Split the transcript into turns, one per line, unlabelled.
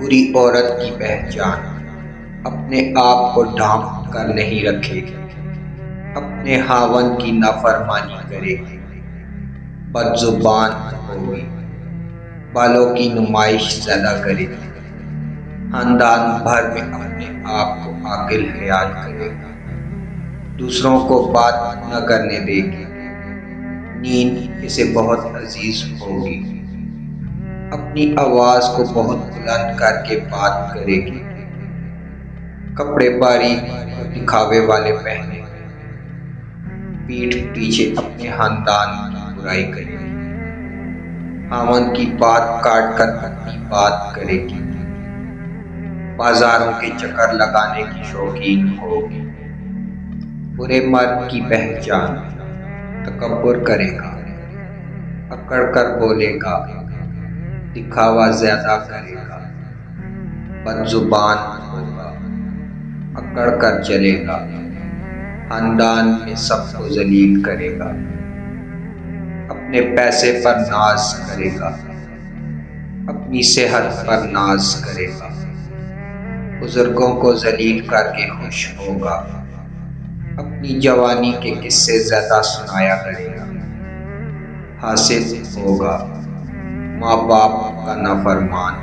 بری عورت کی پہچان اپنے آپ کو ڈھانپ کر نہیں رکھے گی، اپنے خاوند کی نافرمانی کرے گی، بد زبان ہوگی، بالوں کی نمائش زیادہ کرے گی، خاندان بھر میں اپنے آپ کو عاقل خیال کرے گی، دوسروں کو بات نہ کرنے دے گی، نیند اسے بہت عزیز ہوگی، اپنی آواز کو بہت بلند کر کے بات کرے گی، کپڑے باریک اور دکھاوے والے پہنے گی، پیٹھ پیچھے اپنے خاندان کی برائی کرے گی، خاوند کی بات کاٹ کر اپنی بات کرے گی، بازاروں کے چکر لگانے کی شوقین ہوگی، برے مرد کی پہچان تکبر کرے گا، اکڑ کر بولے گا، دکھاوا زیادہ کرے گا، بد زبان ہوگا، اکڑ کر چلے گا، خاندان میں سب کو ذلیل کرے گا، اپنے پیسے پر ناز کرے گا، اپنی صحت پر ناز کرے گا، بزرگوں کو ذلیل کر کے خوش ہوگا، اپنی جوانی کے قصے زیادہ سنایا کرے گا، حاسد ہوگا، ماں باپ کا نافرمان